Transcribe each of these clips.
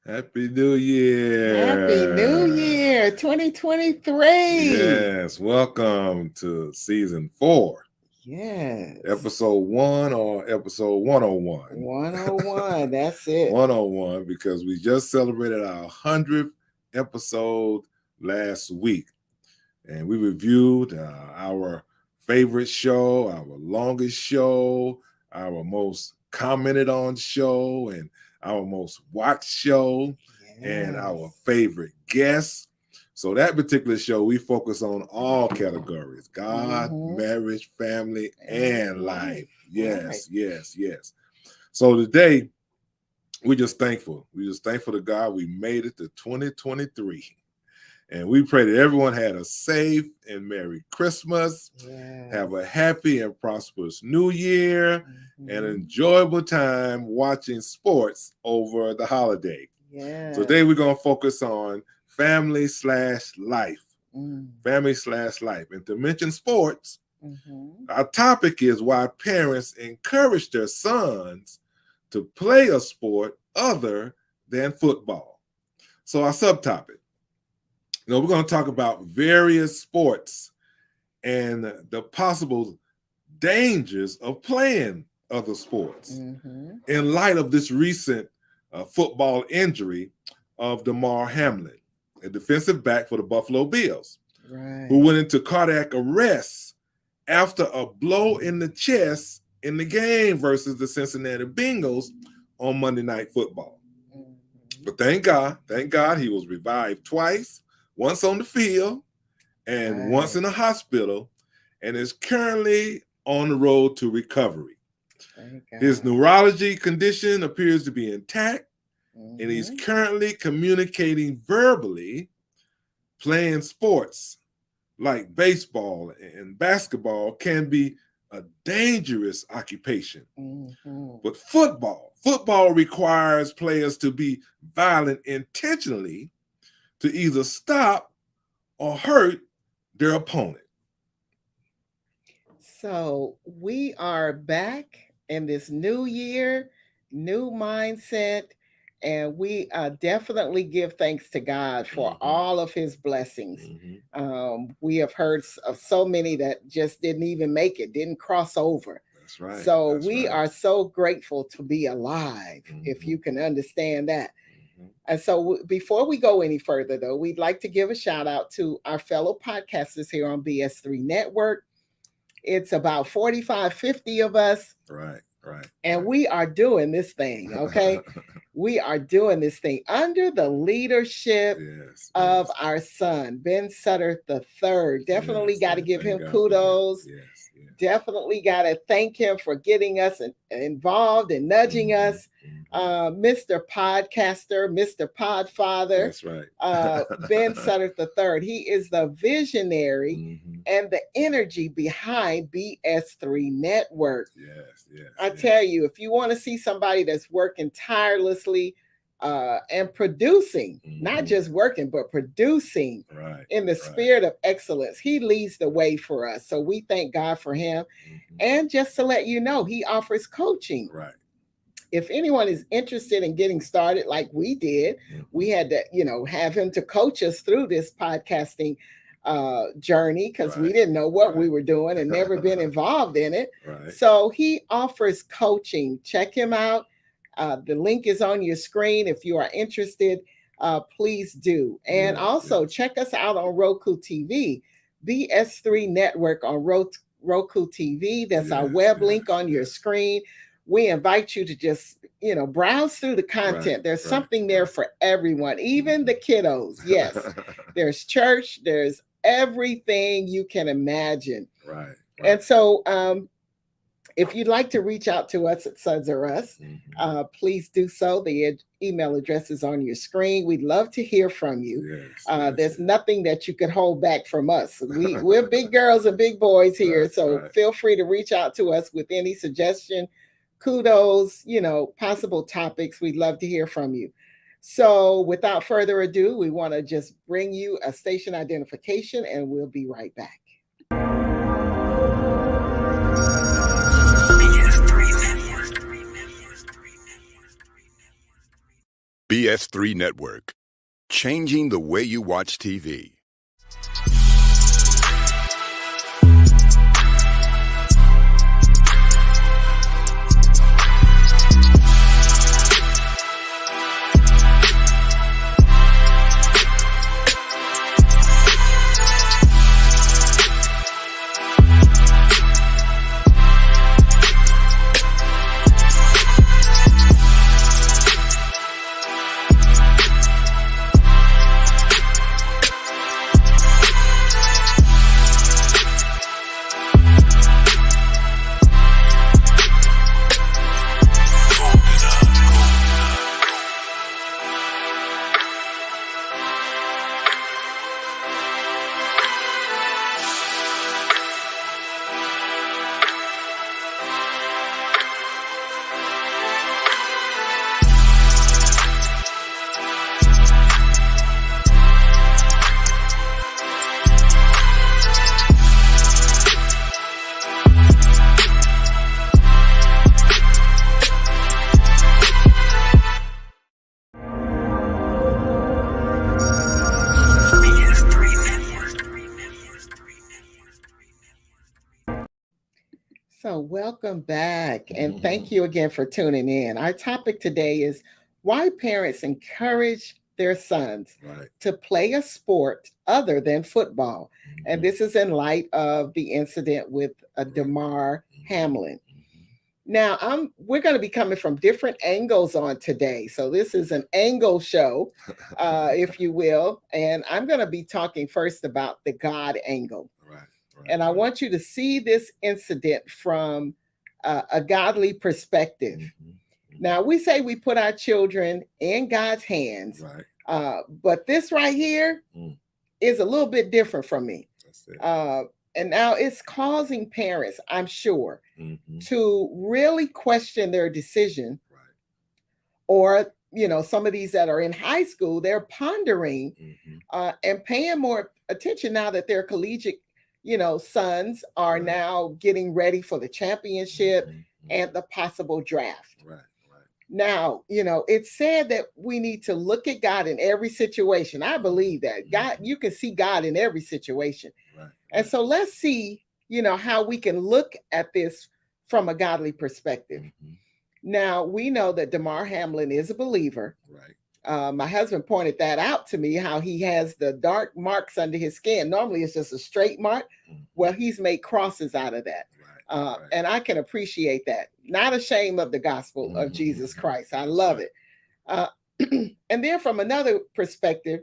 Happy New Year. Happy New Year 2023. Yes, welcome to season 4, Yes. episode 1 or episode 101. 101. That's it. 101 because we just celebrated our 100th episode last week. And we reviewed our favorite show, our longest show, our most commented on show, and our most watched show, and our favorite guests. So that particular show, we focus on all categories: God, marriage, family, and life. Yes, yes, yes. So today, we're just thankful. We're just thankful to God we made it to 2023. And we pray that everyone had a safe and Merry Christmas, have a happy and prosperous New Year, and enjoyable time watching sports over the holiday. So today we're going to focus on family/life. Family/life. And to mention sports, our topic is why parents encourage their sons to play a sport other than football. So our subtopic. We're going to talk about various sports and the possible dangers of playing other sports in light of this recent football injury of Damar Hamlin, a defensive back for the Buffalo Bills, who went into cardiac arrest after a blow in the chest in the game versus the Cincinnati Bengals on Monday Night Football. But thank God, he was revived twice. Once on the field and once in the hospital, and is currently on the road to recovery. His neurology condition appears to be intact, and he's currently communicating verbally. Playing sports like baseball and basketball can be a dangerous occupation. But football requires players to be violent intentionally to either stop or hurt their opponent. So we are back in this new year, new mindset, and we definitely give thanks to God for all of his blessings. We have heard of so many that just didn't even make it, didn't cross over. That's right. So we are so grateful to be alive, if you can understand that. And so before we go any further, though, we'd like to give a shout out to our fellow podcasters here on BS3 Network. It's about 45, 50 of us. Right. And we are doing this thing, okay? We are doing this thing under the leadership of our son, Ben Sudds-R-Us III. Definitely got to give him kudos. Definitely got to thank him for getting us involved and nudging us. Mr. Podcaster, Mr. Podfather. That's right. Ben Sudds-R-Us III. He is the visionary and the energy behind BS3 Network. Yes. I tell you, if you want to see somebody that's working tirelessly and producing, not just working, but producing in the spirit of excellence, he leads the way for us. So we thank God for him. And just to let you know, he offers coaching. If anyone is interested in getting started like we did, we had to, have him to coach us through this podcasting journey because we didn't know what we were doing and never been involved in it. So he offers coaching. Check him out. The link is on your screen. If you are interested, please do. And also check us out on Roku TV, BS3 Network on Roku TV. That's our web link on your screen. We invite you to just, browse through the content. There's something there for everyone, even the kiddos. Yes, there's church. There's everything you can imagine. And so if you'd like to reach out to us at Sudds-R-Us, please do so. The email address is on your screen. We'd love to hear from you. There's nothing that you could hold back from us. We're big girls and big boys here, so feel free to reach out to us with any suggestion, kudos, possible topics. We'd love to hear from you. So without further ado, we want to just bring you a station identification and we'll be right back. BS3 Network, changing the way you watch TV. So welcome back, and thank you again for tuning in. Our topic today is why parents encourage their sons to play a sport other than football. And this is in light of the incident with Damar Hamlin. Now, we're going to be coming from different angles on today. So this is an angle show, if you will. And I'm going to be talking first about the God angle. And I want you to see this incident from a godly perspective. Now, we say we put our children in God's hands, but this right here is a little bit different from me. And now it's causing parents, I'm sure, to really question their decision. Or, you know, some of these that are in high school, they're pondering and paying more attention now that they're collegiate. You know, sons are now getting ready for the championship and the possible draft. Now, you know, it's said that we need to look at God in every situation. I believe that God, you can see God in every situation. And so let's see, you know, how we can look at this from a godly perspective. Now, we know that Damar Hamlin is a believer. My husband pointed that out to me, how he has the dark marks under his skin. Normally it's just a straight mark. Well, he's made crosses out of that. And I can appreciate that. Not ashamed of the gospel of Jesus Christ. I love it. And then from another perspective,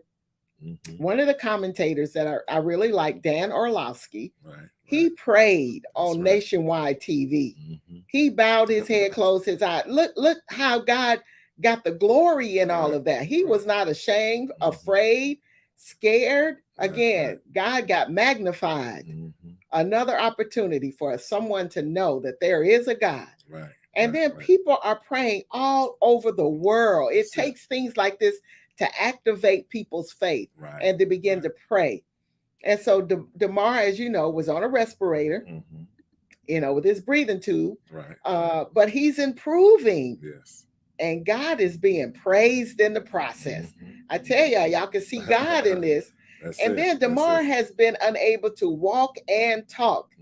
one of the commentators that I really like, Dan Orlowski, he prayed on nationwide TV. He bowed his head, closed his eyes. Look how God got the glory in all of that. He was not ashamed, afraid, scared. Again, God got magnified. Another opportunity for someone to know that there is a God. And then people are praying all over the world. It takes things like this to activate people's faith and to begin to pray. And so Damar, as you know, was on a respirator, you know, with his breathing tube, but he's improving. And God is being praised in the process. I tell y'all can see God in this. And then Damar has been unable to walk and talk.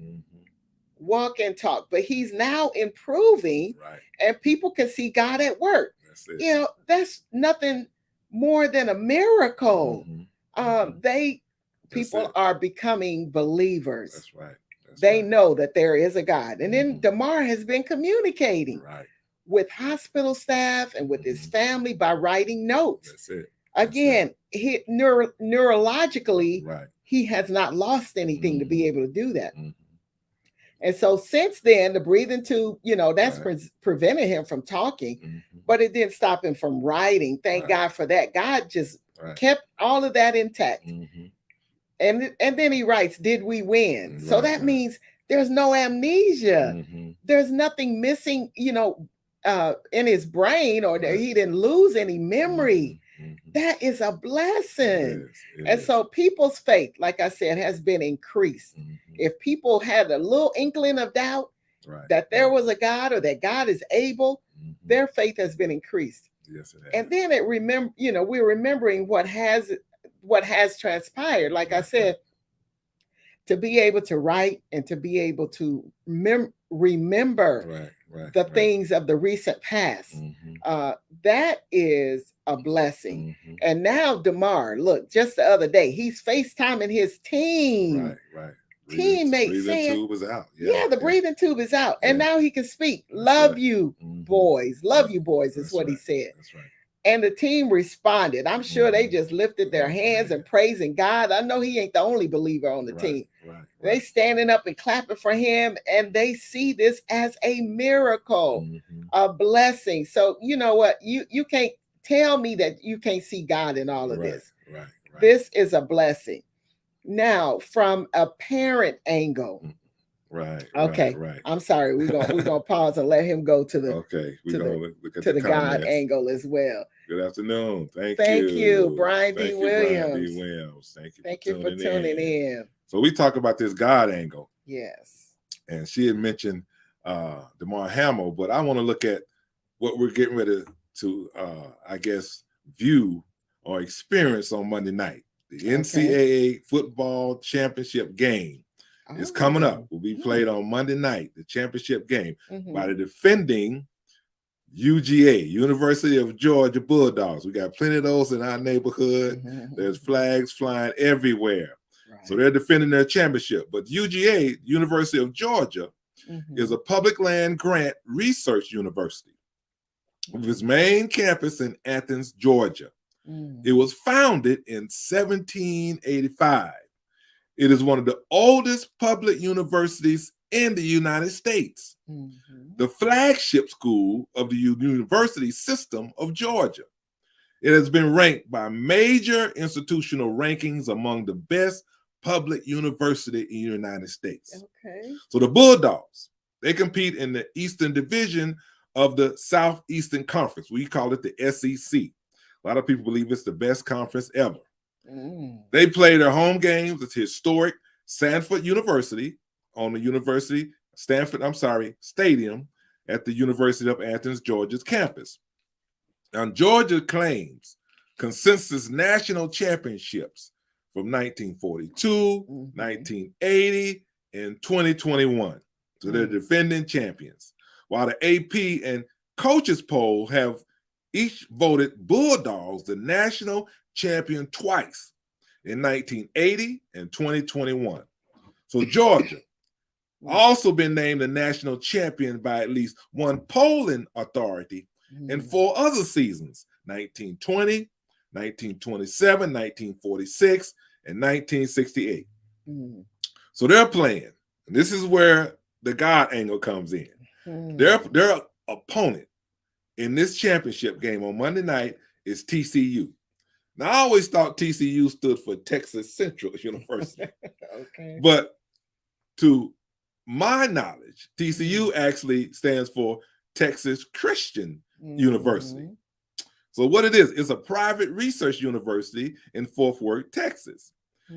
But he's now improving, and people can see God at work. You know, that's nothing more than a miracle. People are becoming believers. They know that there is a God. And then Damar has been communicating with hospital staff and with his family by writing notes. Again, neurologically, he has not lost anything to be able to do that. And so since then, the breathing tube, you know, that's prevented him from talking, but it didn't stop him from writing. Thank God for that. God just kept all of that intact. And then he writes, did we win? So that means there's no amnesia. There's nothing missing, you know, in his brain, or that he didn't lose any memory. That is a blessing. And so people's faith, like I said, has been increased. If people had a little inkling of doubt that there was a God or that God is able, their faith has been increased. Yes, it has. And then we're remembering what has transpired. Like I said, to be able to write and to be able to remember the things of the recent past, that is a blessing. And now DeMar, look, just the other day, he's FaceTiming his team. Teammates saying, tube is out. The breathing tube is out. And now he can speak. Love you, boys. Love you, boys, is what he said. That's right. And the team responded. I'm sure they just lifted their hands and praising God. I know he ain't the only believer on the team. They standing up and clapping for him, and they see this as a miracle, a blessing. So you know what? You can't tell me that you can't see God in all of this. This is a blessing. Now, from a parent angle. Okay. I'm sorry. We're gonna pause and let him go to the look at the God angle as well. Good afternoon. Thank you, Brian D. Williams. Thank you for tuning in. in. So we talk about this God angle. Yes. And she had mentioned DeMar Hamel, but I want to look at what we're getting ready to I guess view or experience on Monday night. The NCAA football championship game is coming up. Will be played on Monday night, the championship game, by the defending UGA, University of Georgia Bulldogs. We got plenty of those in our neighborhood. There's flags flying everywhere. So they're defending their championship. But UGA, University of Georgia, is a public land grant research university with its main campus in Athens, Georgia. It was founded in 1785. It is one of the oldest public universities in the United States, the flagship school of the university system of Georgia. It has been ranked by major institutional rankings among the best public university in the United States. So the Bulldogs, they compete in the Eastern Division of the Southeastern Conference. We call it the SEC. A lot of people believe it's the best conference ever. They play their home games at historic Stanford University on the Stadium at the University of Athens, Georgia's campus. Now, Georgia claims consensus national championships from 1942, 1980, and 2021. So they're defending champions. While the AP and coaches poll have each voted Bulldogs the national champion twice in 1980 and 2021. So Georgia also been named the national champion by at least one polling authority in 4 other seasons, 1920, 1927, 1946, and 1968. So they're playing. And this is where the God angle comes in. Their opponent in this championship game on Monday night is TCU. Now, I always thought TCU stood for Texas Central University. But to my knowledge, TCU actually stands for Texas Christian University. So what it is, it's a private research university in Fort Worth, Texas.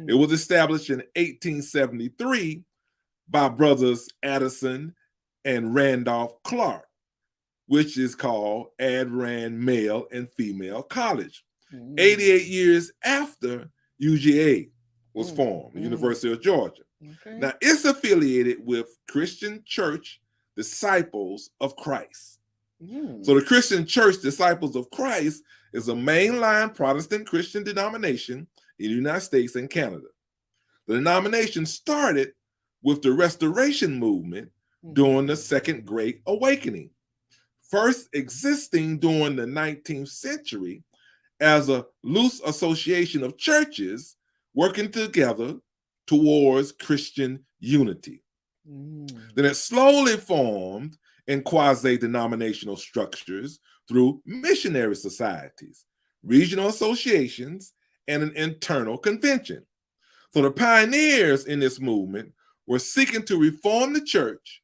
It was established in 1873 by brothers Addison and Randolph Clark, which is called Adran Male and Female College. 88 years after UGA was formed, the University of Georgia. Now, it's affiliated with Christian Church Disciples of Christ. So the Christian Church Disciples of Christ is a mainline Protestant Christian denomination in the United States and Canada. The denomination started with the Restoration movement during the Second Great Awakening, first existing during the 19th century as a loose association of churches working together towards Christian unity. Then it slowly formed in quasi-denominational structures through missionary societies, regional associations, and an internal convention. So the pioneers in this movement were seeking to reform the church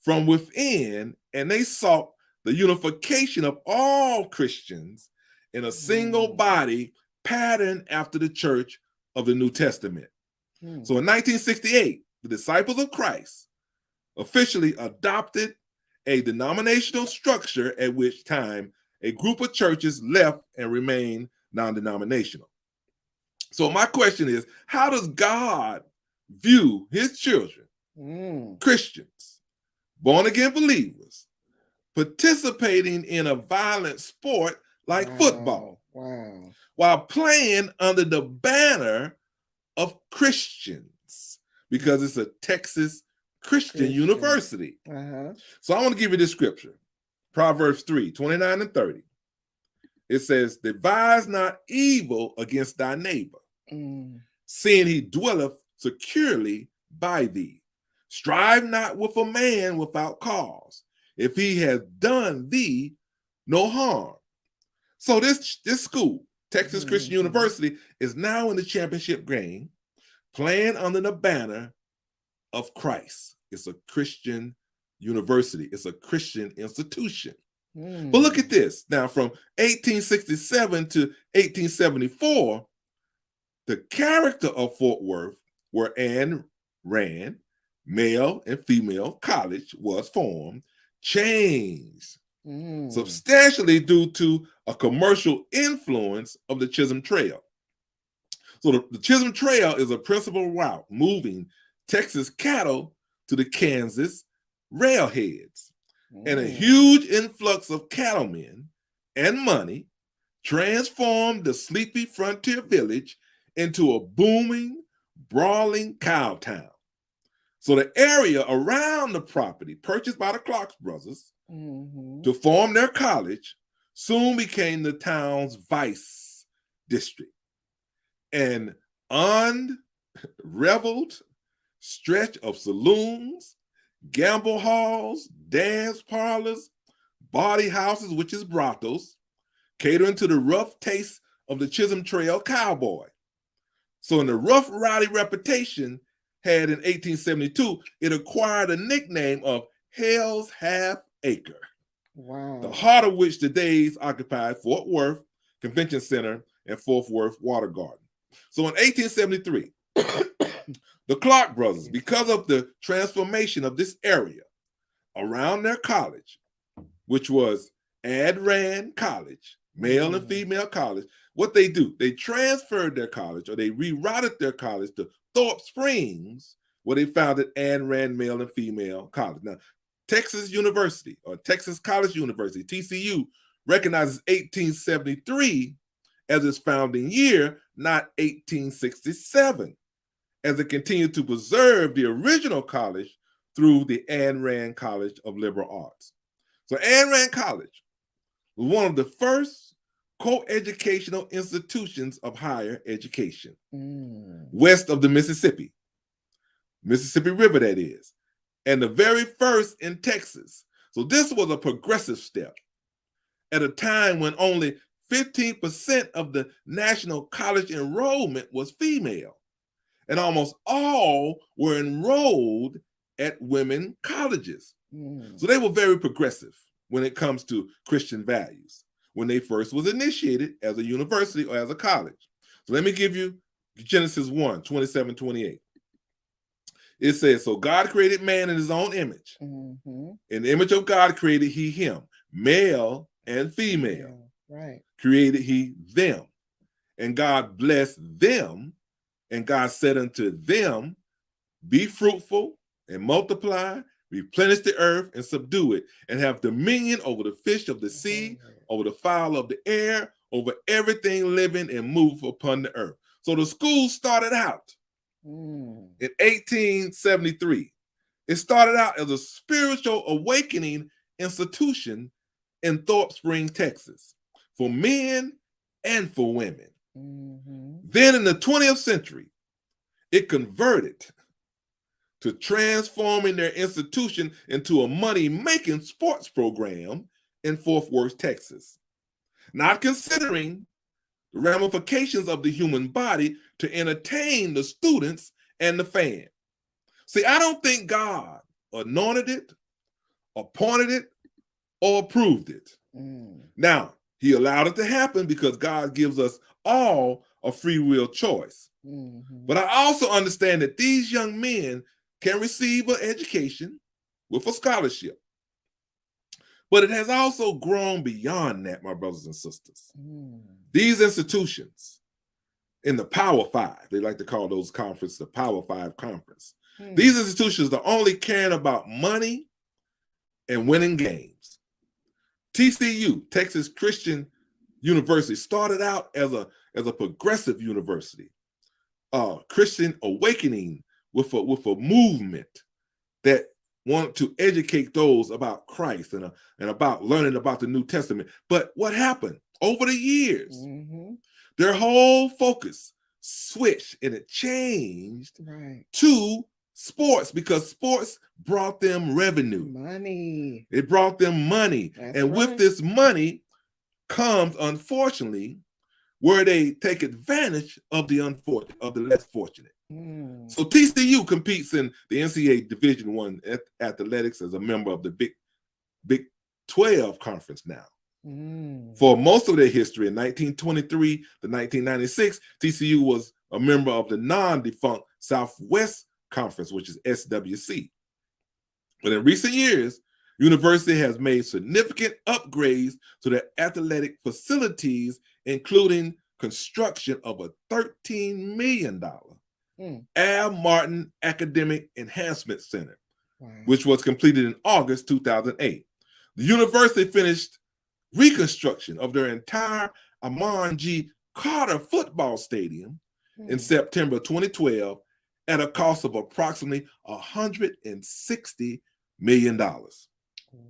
from within, and they sought the unification of all Christians in a single body patterned after the church of the New Testament. So in 1968, the Disciples of Christ officially adopted a denominational structure at which time a group of churches left and remained non-denominational. So my question is, how does God view his children, Christians, born-again believers, participating in a violent sport like football while playing under the banner of Christians, because it's a Texas Christian university? So I want to give you this scripture, Proverbs 3:29 and 30. It says, devise not evil against thy neighbor, seeing he dwelleth securely by thee. Strive not with a man without cause, if he has done thee no harm. So this school, Texas Christian University, is now in the championship game, playing under the banner of Christ. It's a Christian university. It's a Christian institution. But look at this. Now, from 1867 to 1874, the character of Fort Worth, where Ayn Rand, male and female college was formed, changed substantially due to a commercial influence of the Chisholm Trail. So the Chisholm Trail is a principal route moving Texas cattle to the Kansas railheads. And a huge influx of cattlemen and money transformed the sleepy frontier village into a booming, brawling cow town. So the area around the property purchased by the Clark brothers to form their college soon became the town's vice district. An unraveled stretch of saloons, gamble halls, dance parlors, bawdy houses, which is brothels, catering to the rough taste of the Chisholm Trail cowboy. So in the rough, rowdy reputation had in 1872, it acquired a nickname of Hell's Half Acre, the heart of which today occupies Fort Worth Convention Center and Fort Worth Water Garden. So in 1873, the Clark brothers, because of the transformation of this area around their college, which was Ayn Rand College, male and female college, what they do, they transferred their college, or they rerouted their college to Thorpe Springs, where they founded Ayn Rand Male and Female College. Now, Texas University, or Texas College University, TCU, recognizes 1873 as its founding year, not 1867, as it continued to preserve the original college through the Ayn Rand College of Liberal Arts. So Ayn Rand College was one of the first co-educational institutions of higher education west of the Mississippi River, that is, and the very first in Texas. So this was a progressive step at a time when only 15% of the national college enrollment was female, and almost all were enrolled at women colleges. So they were very progressive when it comes to Christian values when they first was initiated as a university or as a college. So let me give you Genesis 1:27-28. It says, so God created man in his own image. In the image of God created he him, male and female. Created he them. And God blessed them. And God said unto them, be fruitful and multiply, replenish the earth and subdue it, and have dominion over the fish of the sea, over the fowl of the air, over everything living and move upon the earth. So the school started out in 1873. It started out as a spiritual awakening institution in Thorpe Springs, Texas, for men and for women. Then in the 20th century, it converted to transforming their institution into a money-making sports program in Fort Worth, Texas, not considering the ramifications of the human body to entertain the students and the fans. See, I don't think God anointed it, appointed it, or approved it. Now, he allowed it to happen because God gives us all a free will choice. But I also understand that these young men can receive an education with a scholarship. But it has also grown beyond that, my brothers and sisters. These institutions in the Power Five, they like to call those conferences the Power Five Conference. These institutions are only caring about money and winning games. TCU, Texas Christian University, started out as a progressive university, Christian awakening with a movement that wanted to educate those about Christ and about learning about the New Testament. But what happened over the years? Their whole focus switched and it changed to sports, because sports brought them revenue. Money. It brought them money. And with this money comes, unfortunately, where they take advantage of the unfortunate, of the less fortunate. So TCU competes in the NCAA Division I athletics as a member of the Big 12 conference now. For most of their history, in 1923 to 1996, TCU was a member of the non-defunct Southwest Conference, which is SWC. But in recent years, university has made significant upgrades to their athletic facilities, including construction of a $13 million Al Martin Academic Enhancement Center, which was completed in August 2008. The university finished reconstruction of their entire Amon G. Carter football stadium in September 2012 at a cost of approximately $160 million.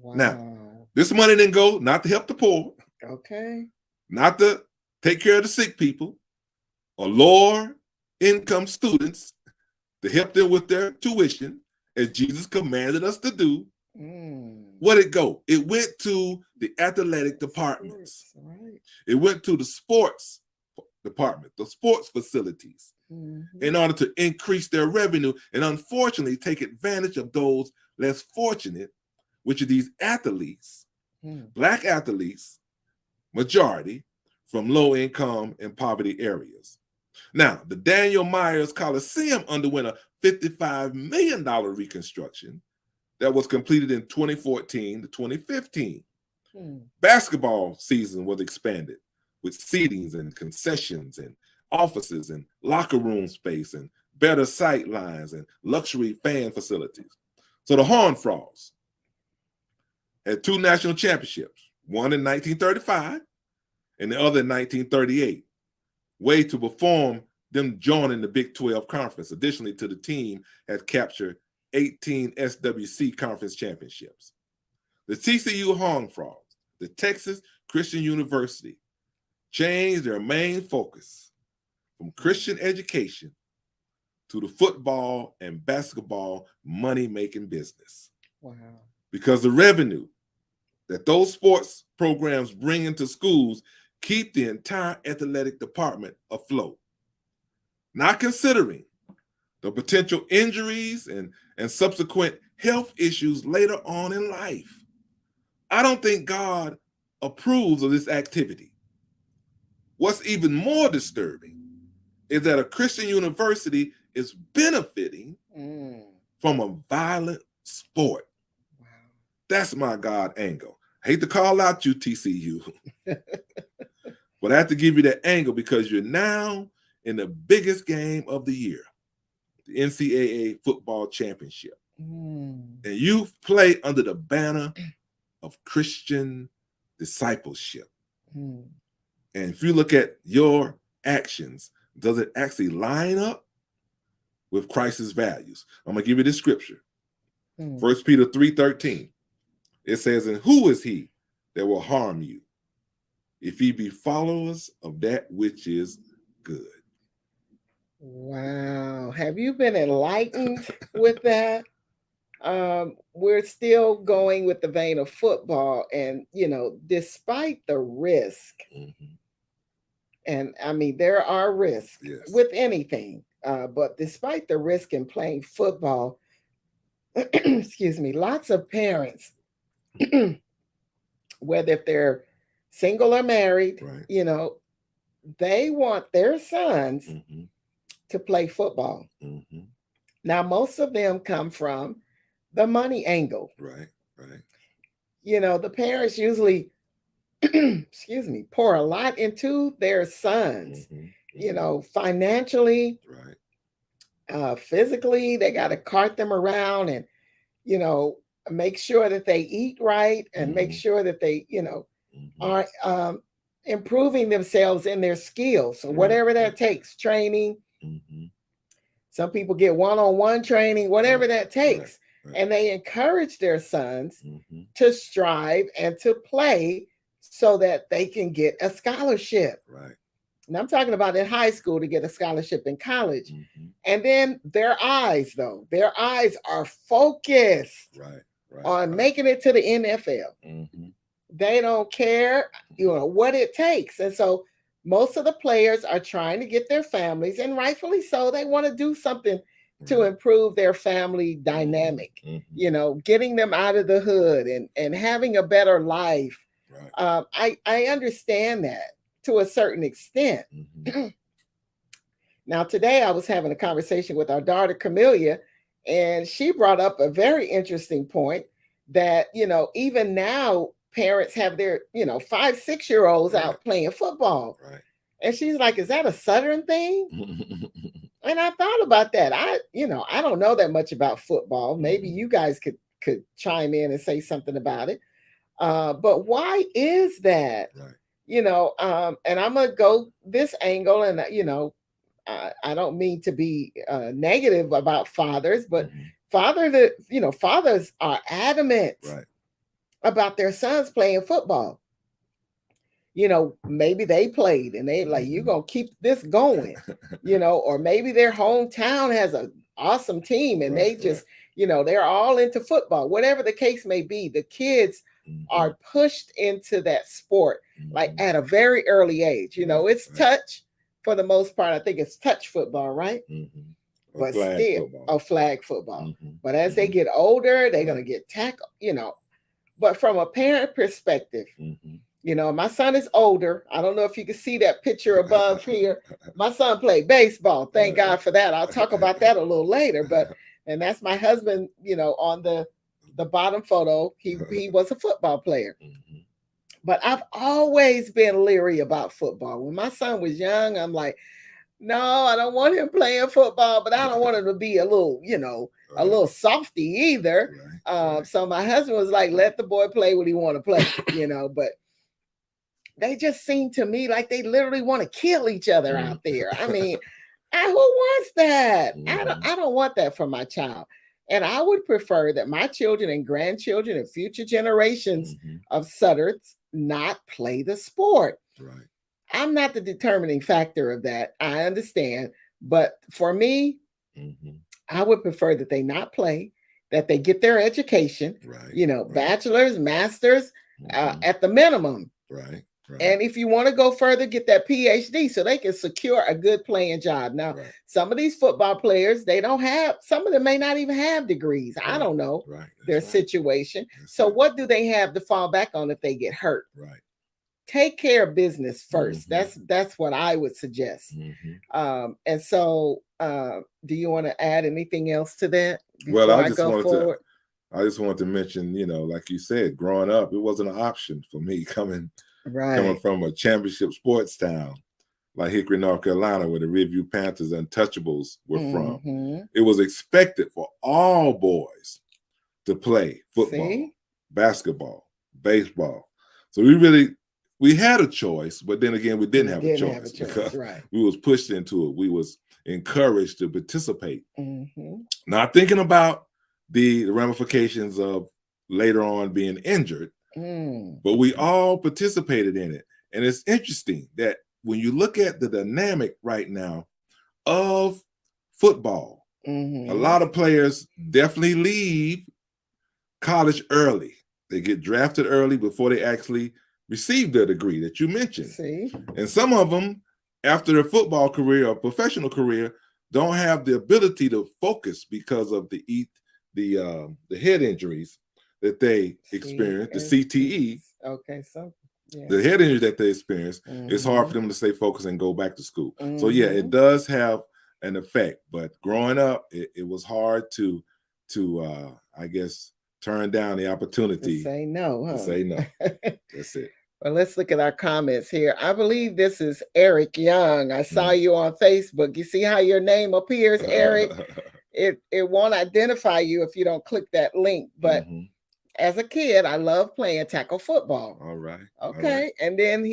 Now, this money didn't go not to help the poor, not to take care of the sick people or lower income students, to help them with their tuition, as Jesus commanded us to do. Where'd it go? It went to the athletic departments. It went to the sports department, the sports facilities, in order to increase their revenue and unfortunately take advantage of those less fortunate, which are these athletes, Black athletes, majority from low income and poverty areas. Now, the Daniel Myers Coliseum underwent a $55 million reconstruction that was completed in 2014 to 2015. Basketball season was expanded with seatings and concessions and offices and locker room space and better sight lines and luxury fan facilities. So the Horned Frogs had 2 national championships, one in 1935 and the other in 1938. Way to perform them joining the Big 12 Conference. Additionally to the team has captured 18 SWC Conference championships. The TCU Horned Frogs, the Texas Christian University, changed their main focus from Christian education to the football and basketball money-making business. Because the revenue that those sports programs bring into schools keep the entire athletic department afloat. Not considering the potential injuries and subsequent health issues later on in life. I don't think God approves of this activity. What's even more disturbing is that a Christian university is benefiting from a violent sport. That's my God angle. I hate to call out you, TCU, but I have to give you that angle because you're now in the biggest game of the year, the NCAA football championship. And you play under the banner of Christian discipleship. And if you look at your actions, does it actually line up with Christ's values? I'm going to give you this scripture. 1 Peter 3:13. It says, and who is he that will harm you if ye be followers of that which is good? Wow. Have you been enlightened with that? We're still going with the vein of football, and despite the risk, and I mean there are risks with anything, but despite the risk in playing football, excuse me, lots of parents, whether if they're single or married, they want their sons to play football. Now, most of them come from the money angle. the parents usually, excuse me, pour a lot into their sons, financially, physically, they got to cart them around and, make sure that they eat right and make sure that they, are improving themselves in their skills. So whatever that takes, training. Some people get one-on-one training, whatever that takes. And they encourage their sons to strive and to play so that they can get a scholarship. And I'm talking about in high school to get a scholarship in college. And then their eyes are focused on making it to the NFL. They don't care, what it takes. And so most of the players are trying to get their families, and rightfully so, they want to do something to improve their family dynamic, getting them out of the hood and having a better life. I understand that to a certain extent. Now, today I was having a conversation with our daughter, Camellia, and she brought up a very interesting point that, even now, parents have their, 5-6-year-olds out playing football. And she's like, is that a Southern thing? And I thought about that. I don't know that much about football. Maybe you guys could chime in and say something about it. But why is that? And I'm going to go this angle, and, I don't mean to be negative about fathers, but fathers are adamant about their sons playing football. Maybe they played and they like, you're going to keep this going, or maybe their hometown has an awesome team and they just, they're all into football. Whatever the case may be, the kids are pushed into that sport, like at a very early age. It's touch for the most part. I think it's touch football, right? But still, flag football. But as they get older, they're going to get tackled, But from a parent perspective, my son is older. I don't know if you can see that picture above here. My son played baseball. Thank God for that. I'll talk about that a little later. And that's my husband, on the bottom photo. He was a football player. But I've always been leery about football. When my son was young, I'm like, no, I don't want him playing football, but I don't want him to be a little, a little softy either. So my husband was like, let the boy play what he want to play, but they just seem to me like they literally want to kill each other out there. I mean, who wants that? I don't want that for my child. And I would prefer that my children and grandchildren and future generations of Sudders not play the sport. I'm not the determining factor of that. I understand. But for me, I would prefer that they not play, that they get their education, bachelor's, master's, at the minimum. And if you want to go further, get that PhD so they can secure a good playing job. Now, some of these football players, some of them may not even have degrees. I don't know their situation. So what do they have to fall back on if they get hurt? Take care of business first. That's what I would suggest. And so, do you want to add anything else to that? Well, I just wanted to mention, like you said, growing up, it wasn't an option for me coming from a championship sports town like Hickory, North Carolina, where the Riverview Panthers Untouchables were from. It was expected for all boys to play football, basketball, baseball. So we had a choice, but then again, we didn't have a choice because we was pushed into it. We was encouraged to participate. Not thinking about the ramifications of later on being injured, but we all participated in it. And it's interesting that when you look at the dynamic right now of football, a lot of players definitely leave college early. They get drafted early before they actually receive their degree that you mentioned. And some of them, after their football career or professional career, don't have the ability to focus because of the head injuries that they experience, the CTE. The head injury that they experience, it's hard for them to stay focused and go back to school. So yeah, it does have an effect. But growing up, it was hard to I guess turn down the opportunity to say no. to say no. That's it. Well, let's look at our comments here. I believe this is Eric Young. I saw you on Facebook. You see how your name appears, Eric? It won't identify you if you don't click that link. But as a kid, I love playing tackle football. All right. Okay. All right. And then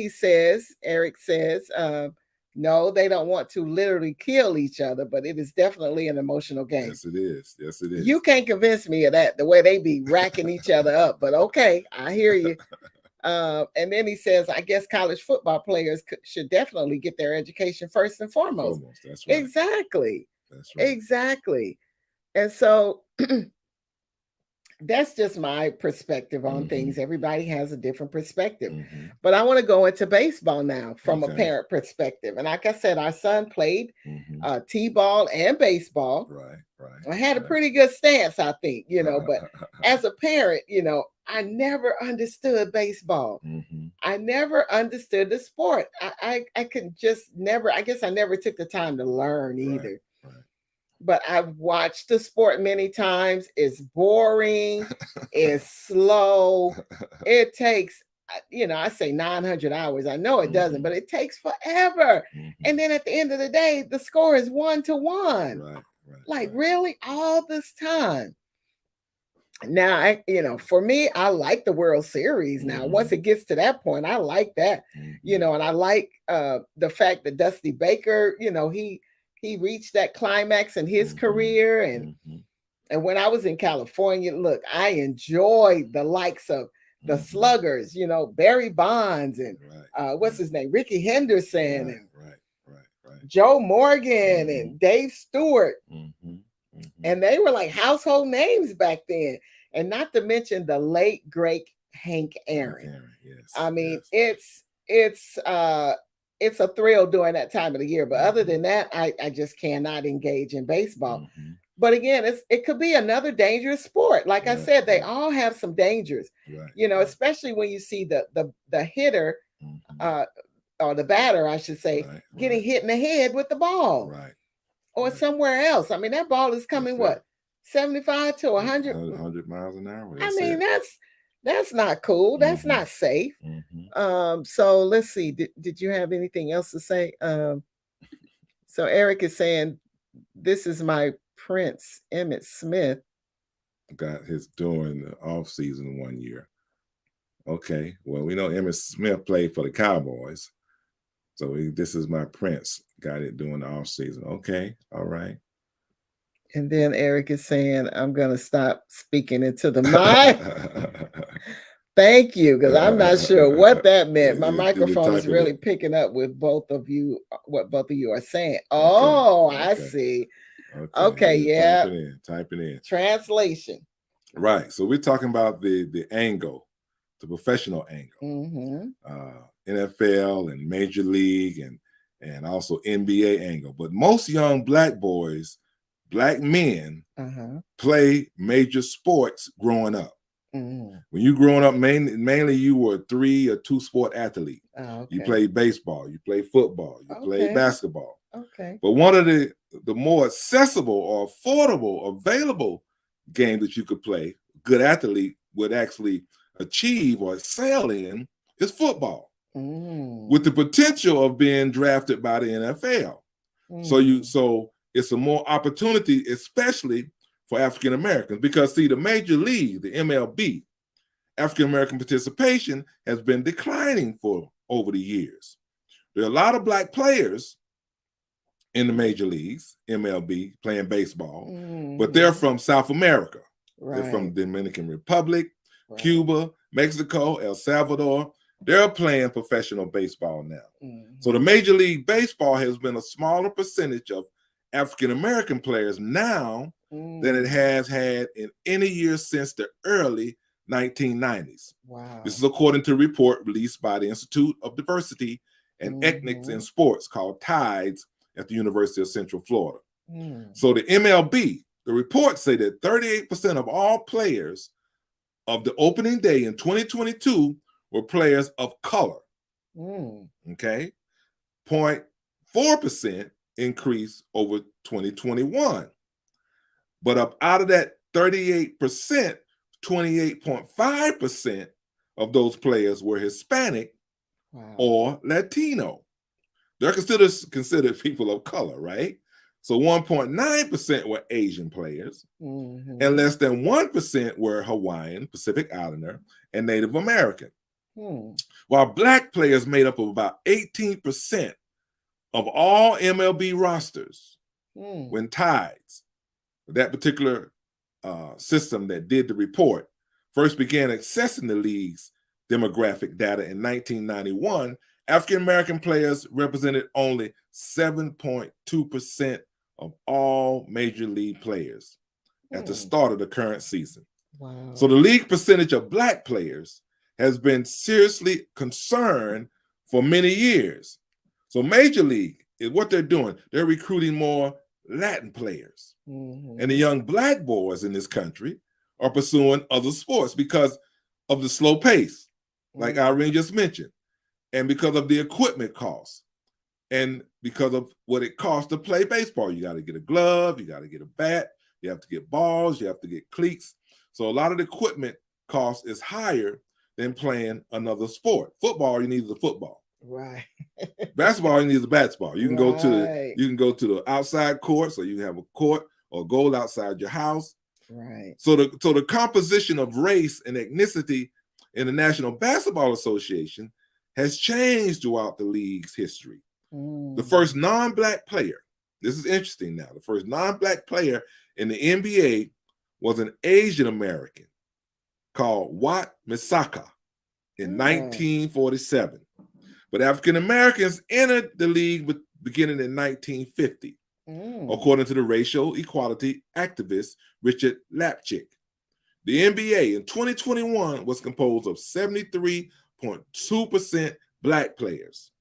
Eric says, no, they don't want to literally kill each other, but it is definitely an emotional game. Yes, it is. Yes, it is. You can't convince me of that, the way they be racking each other up. But okay, I hear you. And then he says, I guess college football players should definitely get their education first and foremost. That's right. Exactly. That's right. Exactly. And so that's just my perspective on things. Everybody has a different perspective. But I want to go into baseball now from a parent perspective. And like I said, our son played t-ball and baseball. Right. I had a pretty good stance, I think, but as a parent, I never understood baseball. I never understood the sport. I could just never, I guess I never took the time to learn either. Right. But I've watched the sport many times. It's boring. It's slow. It takes, I say 900 hours. I know it doesn't, but it takes forever. And then at the end of the day, the score is 1-1. Right. Like, really? All this time? Now, for me, I like the World Series now. Once it gets to that point, I like that, and I like the fact that Dusty Baker, he reached that climax in his career. And when I was in California, look, I enjoyed the likes of the sluggers, Barry Bonds and what's his name? Ricky Henderson and Joe Morgan and Dave Stewart. And they were like household names back then. And not to mention the late, great Hank Aaron. Yes, I mean, it's a thrill during that time of the year. But other than that, I just cannot engage in baseball. But again, it could be another dangerous sport. Like I said, they all have some dangers, especially when you see the hitter, or the batter, I should say, getting hit in the head with the ball. Or somewhere else. I mean, that ball is coming, 75 to 100? 100 miles an hour. I mean, that's not cool. That's not safe. So let's see. Did you have anything else to say? So Eric is saying, this is my Prince, Emmitt Smith. Got his during the off season 1 year. Okay. Well, we know Emmitt Smith played for the Cowboys. So this is my Prince. Got it during the off season. Okay. All right. And then Eric is saying, I'm going to stop speaking into the mic. Thank you, because I'm not sure what that meant. My microphone is really picking up with both of you, what both of you are saying. Oh, I see. Okay, yeah. Type it in. Translation. Right. So we're talking about the angle, the professional angle. NFL and Major League and also NBA angle. But most young black boys, black men, play major sports growing up. When you growing up, mainly you were a 3 or 2 sport athlete. You played baseball, you played football, you played basketball. But one of the more accessible or affordable, available game that you could play, good athlete would actually achieve or excel in, is football. With the potential of being drafted by the NFL. So it's a more opportunity, especially for African Americans, because see, the Major League, the MLB, African American participation has been declining for over the years. There are a lot of black players in the Major Leagues, MLB, playing baseball, but they're from South America. They're from the Dominican Republic, Cuba, Mexico, El Salvador. They're playing professional baseball now. So the Major League Baseball has been a smaller percentage of African-American players now than it has had in any year since the early 1990s. Wow. This is according to a report released by the Institute of Diversity and Ethnics in Sports called TIDES at the University of Central Florida. So the MLB, the reports say that 38% of all players of the opening day in 2022 were players of color. Okay. 0.4% increase over 2021. But out of that 38%, 28.5% of those players were Hispanic or Latino. They're considered people of color, right? So 1.9% were Asian players, and less than 1% were Hawaiian, Pacific Islander, and Native American. While Black players made up of about 18% of all MLB rosters when Tides, that particular system that did the report, first began accessing the league's demographic data in 1991, African-American players represented only 7.2% of all major league players at the start of the current season. So the league percentage of Black players has been seriously concerned for many years. So Major League is what they're doing. They're recruiting more Latin players. And the young Black boys in this country are pursuing other sports because of the slow pace, like Irene just mentioned, and because of the equipment costs, and because of what it costs to play baseball. You got to get a glove, you got to get a bat, you have to get balls, you have to get cleats. So a lot of the equipment cost is higher than playing another sport. Football, you need the football. Right. Basketball, you need the basketball. You can go to the outside court, so you can have a court or goal outside your house. Right. So the composition of race and ethnicity in the National Basketball Association has changed throughout the league's history. The first non-Black player, this is interesting now, the first non-Black player in the NBA was an Asian American called Wat Misaka in 1947. But African Americans entered the league beginning in 1950, according to the racial equality activist Richard Lapchick. The NBA in 2021 was composed of 73.2% Black players,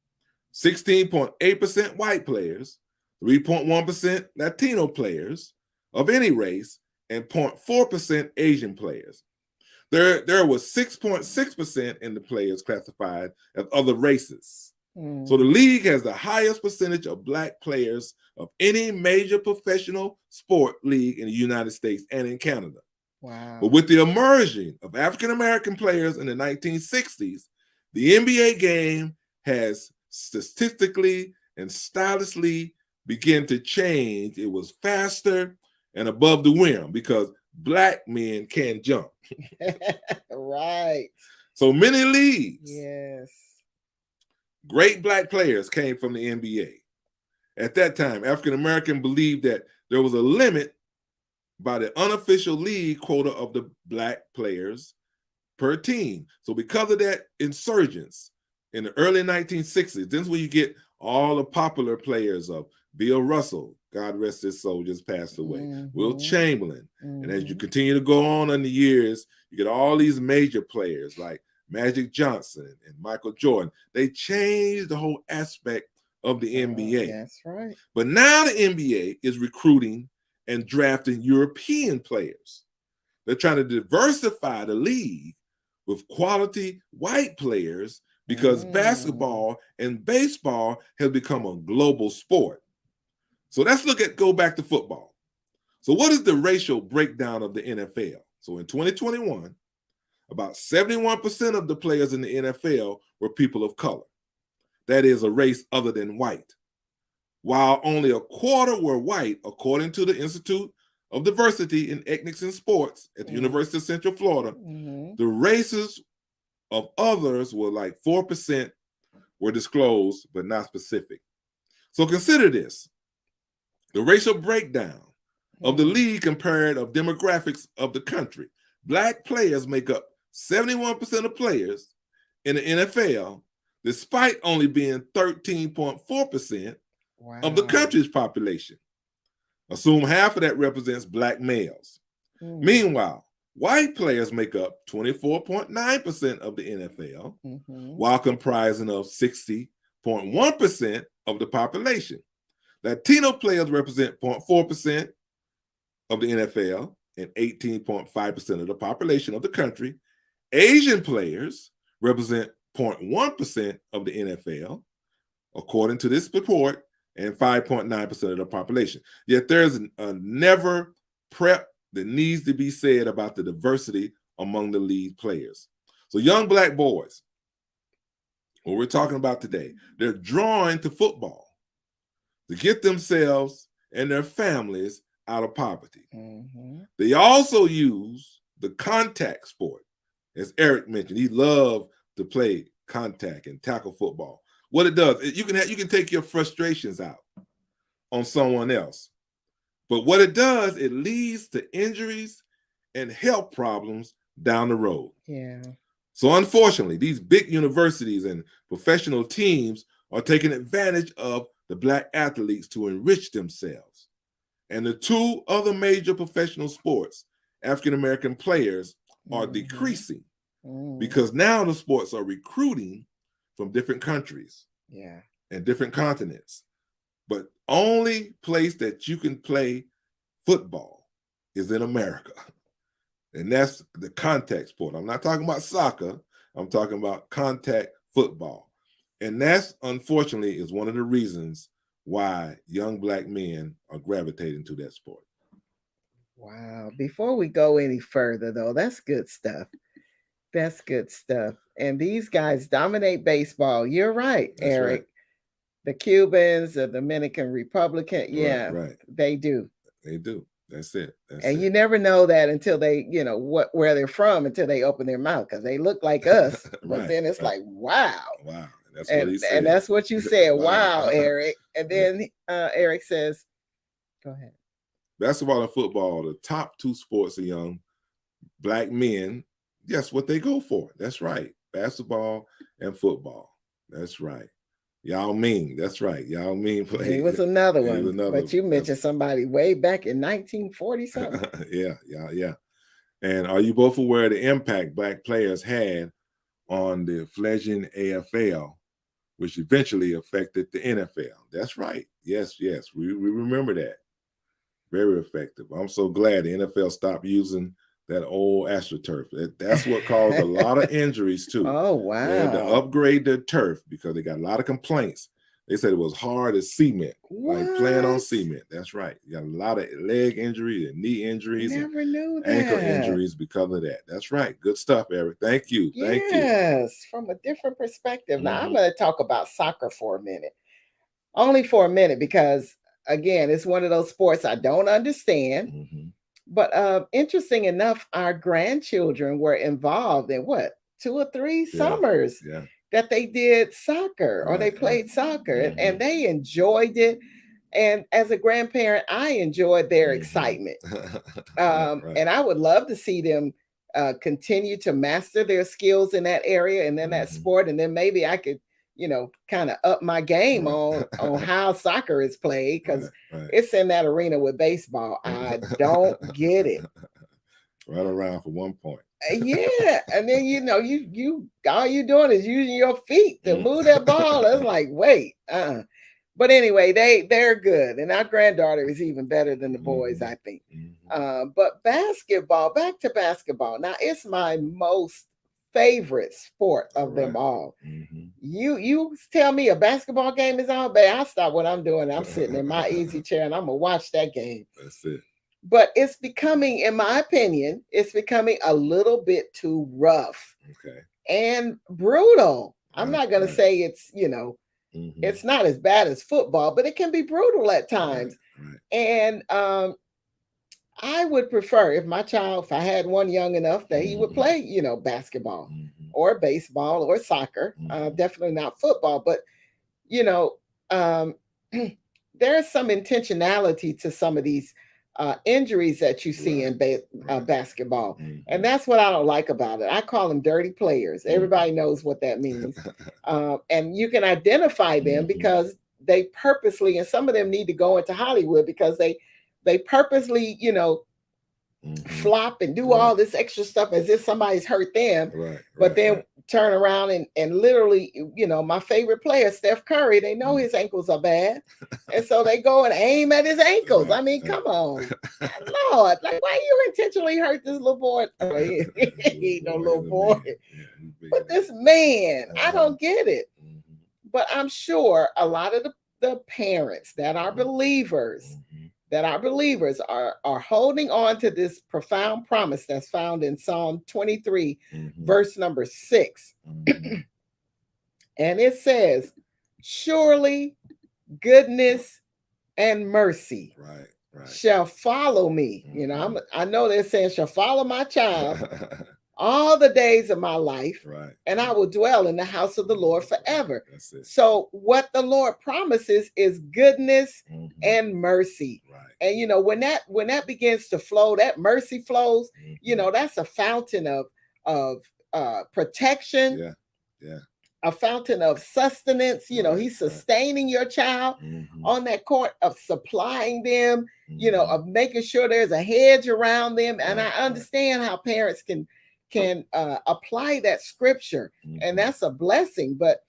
16.8% white players, 3.1% Latino players of any race, and 0.4% Asian players. There was 6.6% in the players classified as other races. So the league has the highest percentage of Black players of any major professional sport league in the United States and in Canada. Wow. But with the emerging of African-American players in the 1960s, the NBA game has statistically and stylishly begun to change. It was faster and above the rim because Black men can jump. Right. So many leagues, yes, great Black players came from the NBA. At that time, African American believed that there was a limit by the unofficial league quota of the Black players per team. So because of that insurgence in the early 1960s, this is where you get all the popular players of Bill Russell, God rest his soul, just passed away, Wilt Chamberlain. And as you continue to go on in the years, you get all these major players like Magic Johnson and Michael Jordan. They changed the whole aspect of the NBA. That's right. But now the NBA is recruiting and drafting European players. They're trying to diversify the league with quality white players because basketball and baseball have become a global sport. So let's go back to football. So what is the racial breakdown of the NFL? So in 2021, about 71% of the players in the NFL were people of color. That is a race other than white. While only a quarter were white, according to the Institute of Diversity in Ethnics and Sports at the University of Central Florida, the races of others were like 4% were disclosed, but not specific. So consider this. The racial breakdown of the league compared of demographics of the country. Black players make up 71% of players in the NFL, despite only being 13.4% of the country's population. Assume half of that represents Black males. Meanwhile, white players make up 24.9% of the NFL, while comprising of 60.1% of the population. Latino players represent 0.4% of the NFL and 18.5% of the population of the country. Asian players represent 0.1% of the NFL, according to this report, and 5.9% of the population. Yet there's a never prep that needs to be said about the diversity among the lead players. So young black boys, what we're talking about today, they're drawn to football to get themselves and their families out of poverty. Mm-hmm. They also use the contact sport. As Eric mentioned, he loved to play contact and tackle football. What it does, you can take your frustrations out on someone else. But what it does, it leads to injuries and health problems down the road. Yeah. So unfortunately, these big universities and professional teams are taking advantage of the black athletes to enrich themselves. And the two other major professional sports, African-American players are decreasing because now the sports are recruiting from different countries and different continents. But only place that you can play football is in America. And that's the contact sport. I'm not talking about soccer. I'm talking about contact football. And that's, unfortunately, is one of the reasons why young black men are gravitating to that sport. Wow. Before we go any further, though, that's good stuff. That's good stuff. And these guys dominate baseball. You're right, That's Eric. right. The Cubans, the Dominican Republic, Right. They do. They do. That's it. You never know that until they, where they're from until they open their mouth because they look like us. But then it's like, wow. Wow. That's what he said. And that's what you said. Wow, Eric. And then Eric says, go ahead. Basketball and football, the top two sports of young black men, yes, what they go for. That's right. Basketball and football. That's right. Yao Ming. That's right. Yao Ming played. He was another one. But you mentioned somebody way back in 1940 something. Yeah. And are you both aware of the impact black players had on the fledgling AFL, which eventually affected the NFL? That's right. Yes. We remember that. Very effective. I'm so glad the NFL stopped using that old AstroTurf. That's what caused a lot of injuries too. Oh, wow. They had to upgrade their turf because they got a lot of complaints. They said it was hard as cement, like playing on cement. That's right. You got a lot of leg injuries and knee injuries and ankle injuries because of that. That's right. Good stuff, Eric. Thank you. Yes, from a different perspective. Now, I'm going to talk about soccer for a minute. Only for a minute because, again, it's one of those sports I don't understand. But interesting enough, our grandchildren were involved in 2 or 3 summers that they did soccer or they played soccer and they enjoyed it. And as a grandparent, I enjoyed their excitement. And I would love to see them continue to master their skills in that area and then that sport. And then maybe I could, kind of up my game on how soccer is played because it's in that arena with baseball. I don't get it. Right around for 1 point. Yeah, and then you all you doing is using your feet to move that ball. It's like, wait, But anyway, they're good, and our granddaughter is even better than the boys, I think. But basketball, back to basketball. Now it's my most favorite sport of them all. You tell me a basketball game is on, babe, I'll stop what I'm doing. I'm sitting in my easy chair and I'm gonna watch that game. That's it. But it's becoming, in my opinion, it's becoming a little bit too rough and brutal. I'm not gonna say it's, it's not as bad as football, but it can be brutal at times. And I would prefer if I had one young enough that he would play, basketball or baseball or soccer, definitely not football, but, there's some intentionality to some of these injuries that you see in basketball. And that's what I don't like about it. I call them dirty players. Everybody knows what that means. And you can identify them because they purposely, and some of them need to go into Hollywood because they purposely, flop and do all this extra stuff as if somebody's hurt them. But then turn around and literally, my favorite player, Steph Curry, they know his ankles are bad. And so they go and aim at his ankles. I mean, come on. Lord, like, why you intentionally hurt this little boy? He ain't no little boy. But this man, I don't get it. But I'm sure a lot of the parents that are believers, that our believers are holding on to this profound promise that's found in Psalm 23, verse number 6. And it says, surely goodness and mercy shall follow me. You know, I know they're saying shall follow my child all the days of my life, and I will dwell in the house of the Lord forever. So what the Lord promises is goodness and mercy. And you know, when that begins to flow, that mercy flows, you know, that's a fountain of protection, a fountain of sustenance. You know, he's sustaining your child on that court, of supplying them, you know, of making sure there's a hedge around them. And I understand how parents can apply that scripture, and that's a blessing. But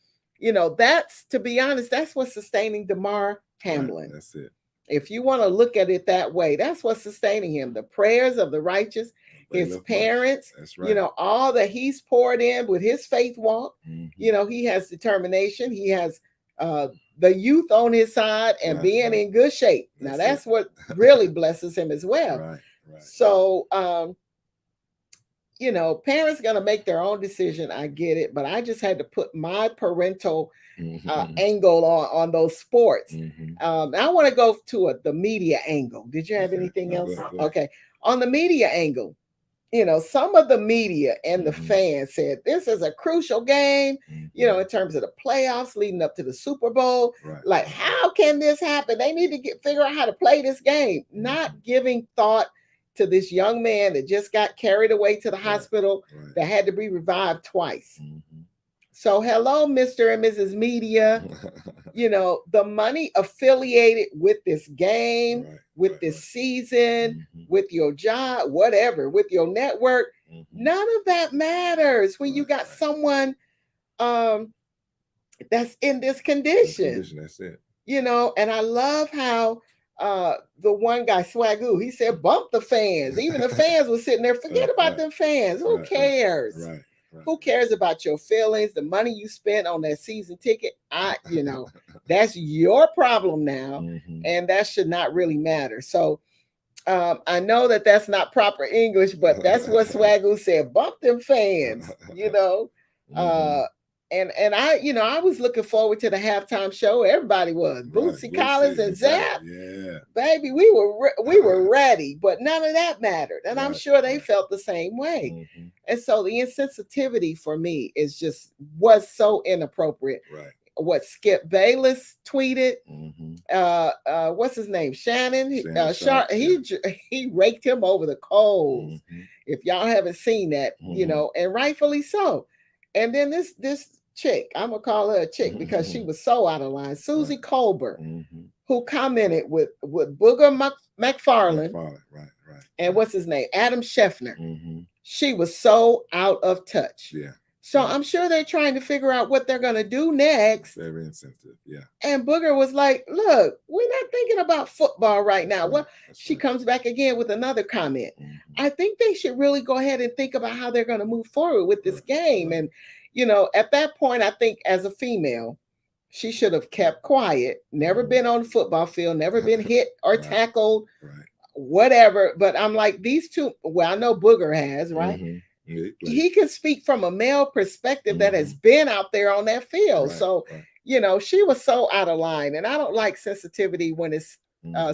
you know, that's, to be honest, that's what's sustaining Damar Hamlin. That's it. If you want to look at it that way, that's what's sustaining him. The prayers of the righteous, his parents, you know, all that he's poured in with his faith walk. You know, he has determination. He has the youth on his side and being in good shape. Now that's what really blesses him as well. So, you know, parents going to make their own decision. I get it, but I just had to put my parental angle on those sports. I want to go to the media angle. Did you have anything else? Okay. On the media angle, you know, some of the media and the fans said this is a crucial game, you know, in terms of the playoffs leading up to the Super Bowl. Like, how can this happen? They need to figure out how to play this game, not giving thought to this young man that just got carried away to the hospital, that had to be revived twice. So hello, Mr. and Mrs. Media. You know, the money affiliated with this game, with this season, with your job, whatever, with your network, none of that matters when you got someone that's in this condition. That's it. You know, and I love how the one guy, Swagoo, he said, bump the fans. Even the fans were sitting there, forget about them fans. Who cares? Who cares about your feelings, the money you spent on that season ticket? You know, that's your problem now, and that should not really matter. So I know that that's not proper English, but that's what Swagoo said. Bump them fans, you know. And I, you know, I was looking forward to the halftime show. Everybody was. Bootsy Collins and Zap. Baby, we were ready, but none of that mattered. And I'm sure they felt the same way. And so the insensitivity for me was so inappropriate. What Skip Bayless tweeted, what's his name? Shannon. He raked him over the coals. If y'all haven't seen that, you know, and rightfully so. And then this chick, I'm gonna call her a chick because she was so out of line, Susie Colbert, who commented with Booger McFarland, and what's his name, Adam Scheffner. She was so out of touch. So I'm sure they're trying to figure out what they're gonna do next. Very insensitive. And Booger was like, "Look, we're not thinking about football right now." Well, she comes back again with another comment. I think they should really go ahead and think about how they're going to move forward with this game. And you know, at that point, I think as a female, she should have kept quiet, never been on the football field, never been hit or tackled, whatever. But I'm like, these two, well, I know Booger has, right? He can speak from a male perspective that has been out there on that field. So, you know, she was so out of line. And I don't like sensitivity when it's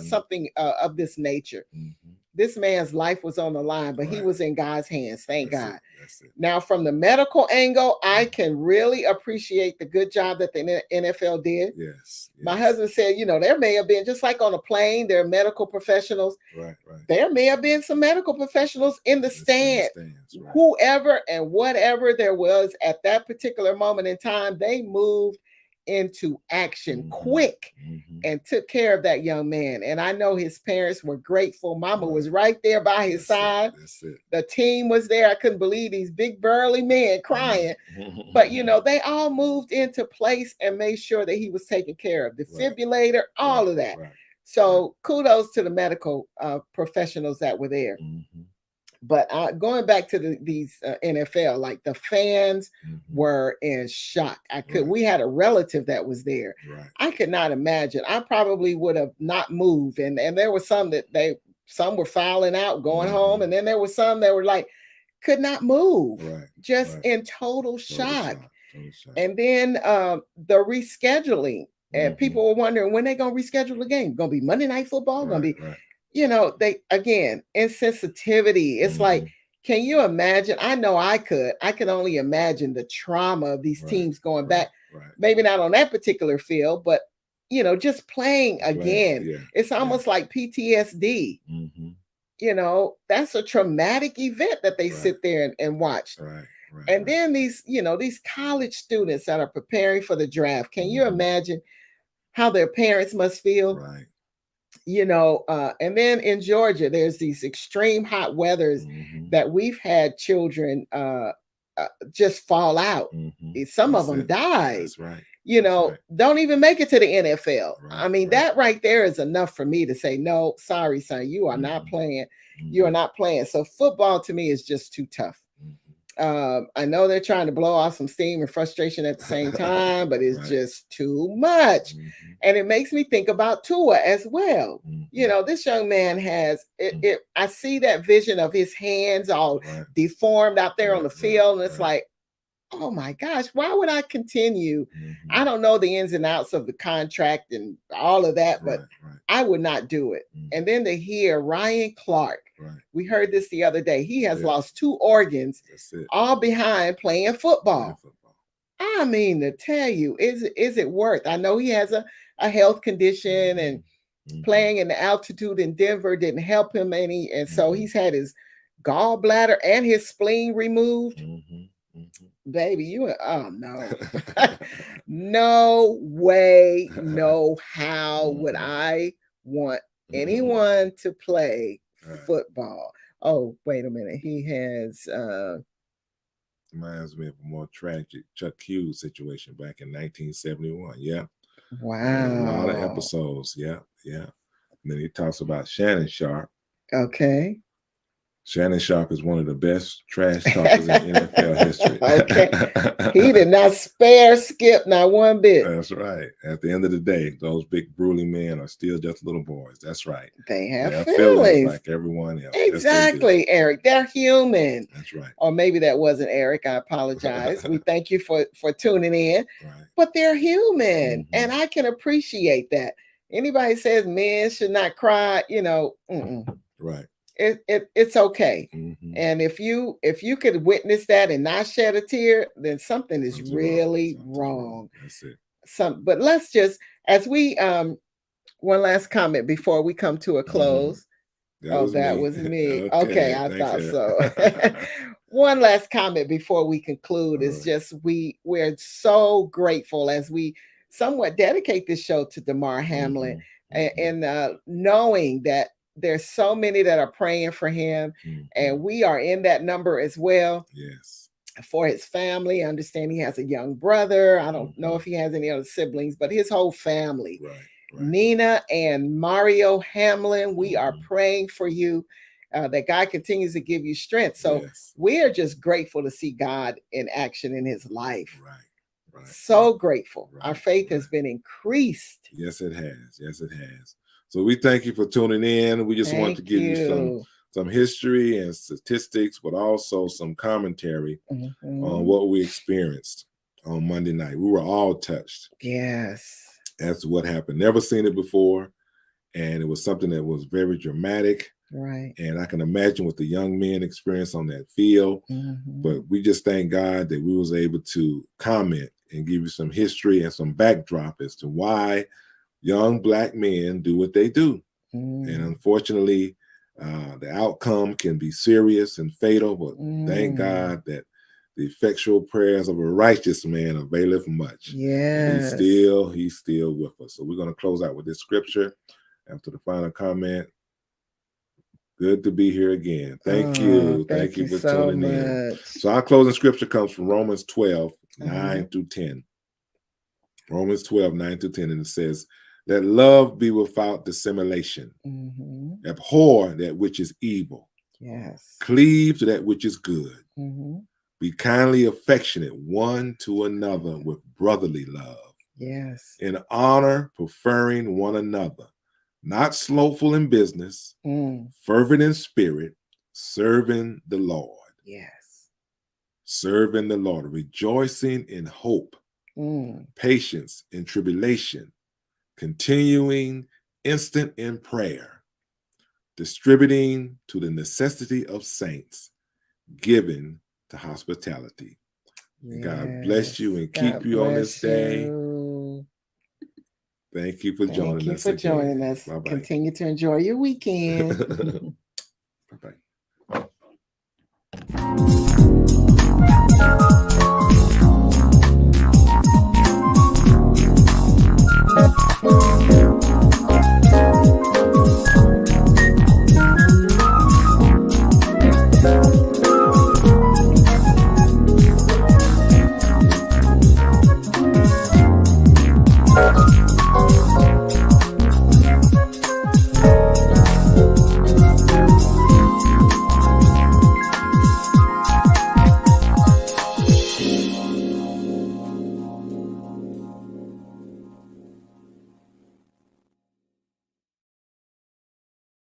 something of this nature. This man's life was on the line, but he was in God's hands. Thank God. Now, from the medical angle, I can really appreciate the good job that the NFL did. My husband said, you know, there may have been, just like on a plane, there are medical professionals. There may have been some medical professionals in the stands. Whoever and whatever there was at that particular moment in time, they moved into action quick and took care of that young man. And I know his parents were grateful. Mama was right there by his side. The team was there. I couldn't believe these big burly men crying. But you know, they all moved into place and made sure that he was taken care of. Defibrillator, all of that. So kudos to the medical professionals that were there. But going back to these NFL, like the fans were in shock. We had a relative that was there. Right. I could not imagine. I probably would have not moved. And there were some that some were filing out, going home. And then there were some that were like, could not move. Right. Just in total shock. Total shock. And then the rescheduling. And people were wondering when they're going to reschedule the game. Going to be Monday Night Football? Going to be... You know, they, again, insensitivity. It's like, can you imagine? I know I could only imagine the trauma of these teams going back, maybe not on that particular field, but, you know, just playing again. Yeah. It's almost like PTSD. You know, that's a traumatic event that they sit there and watch. And then these, you know, these college students that are preparing for the draft, can you imagine how their parents must feel? Right. You know, and then in Georgia, there's these extreme hot weathers that we've had children just fall out. Some of them died. That's right. You know, don't even make it to the NFL. I mean, that right there is enough for me to say, no, sorry, son, you are not playing. You are not playing. So football to me is just too tough. I know they're trying to blow off some steam and frustration at the same time, but it's just too much. And it makes me think about Tua as well. You know, this young man has it. I see that vision of his hands all deformed out there on the field. And it's like, oh my gosh, why would I continue? I don't know the ins and outs of the contract and all of that, but I would not do it. And then to hear Ryan Clark, we heard this the other day, he has lost 2 organs, all behind playing football. I mean, to tell you, is it worth? I know he has a health condition and playing in the altitude in Denver didn't help him any. And so he's had his gallbladder and his spleen removed. Baby, oh no. No way, no how would I want anyone to play football. Oh, wait a minute. He has reminds me of a more tragic Chuck Hughes situation back in 1971. Yeah. Wow. And a lot of episodes. Yeah. And then he talks about Shannon Sharp. Okay. Shannon Sharp is one of the best trash talkers in NFL history. Okay. He did not spare Skip not one bit. That's right. At the end of the day, those big burly men are still just little boys. That's right. They have feelings like everyone else. Exactly, Eric. They're human. That's right. Or maybe that wasn't Eric. I apologize. We thank you for tuning in. Right. But they're human, and I can appreciate that. Anybody says men should not cry, you know, right. It's okay. And if you could witness that and not shed a tear, then something is really wrong. That's it. But let's just, as we one last comment before we come to a close. That was me. Okay, I thought so. One last comment before we conclude is just we're so grateful as we somewhat dedicate this show to Damar Hamlin and knowing that there's so many that are praying for him, and we are in that number as well. Yes. For his family, I understand he has a young brother. I don't know if he has any other siblings, but his whole family. Right. Nina and Mario Hamlin, we are praying for you, that God continues to give you strength. So we are just grateful to see God in action in his life. Right. So grateful. Our faith has been increased. Yes, it has. So we thank you for tuning in. We just want to give you some history and statistics, but also some commentary on what we experienced on Monday night. We were all touched. Yes. As to what happened. Never seen it before. And it was something that was very dramatic. Right. And I can imagine what the young men experienced on that field. But we just thank God that we was able to comment and give you some history and some backdrop as to why young Black men do what they do. And unfortunately, the outcome can be serious and fatal, but thank God that the effectual prayers of a righteous man availeth much. Yes. He's still with us. So we're going to close out with this scripture after the final comment. Good to be here again. Thank you. Thank you for so tuning in. So our closing scripture comes from Romans 12, 9 through 10. Romans 12, 9 through 10. And it says, let love be without dissimulation. Abhor that which is evil. Yes. Cleave to that which is good. Mm-hmm. Be kindly affectionate one to another with brotherly love. Yes. In honor, preferring one another. Not slothful in business, fervent in spirit, serving the Lord. Yes. Serving the Lord, rejoicing in hope, patience in tribulation, continuing instant in prayer, distributing to the necessity of saints, giving to hospitality. Yes. God bless you and keep you on this day. Thank you for joining us. Thank you for joining us. Bye-bye. Continue to enjoy your weekend. Bye-bye.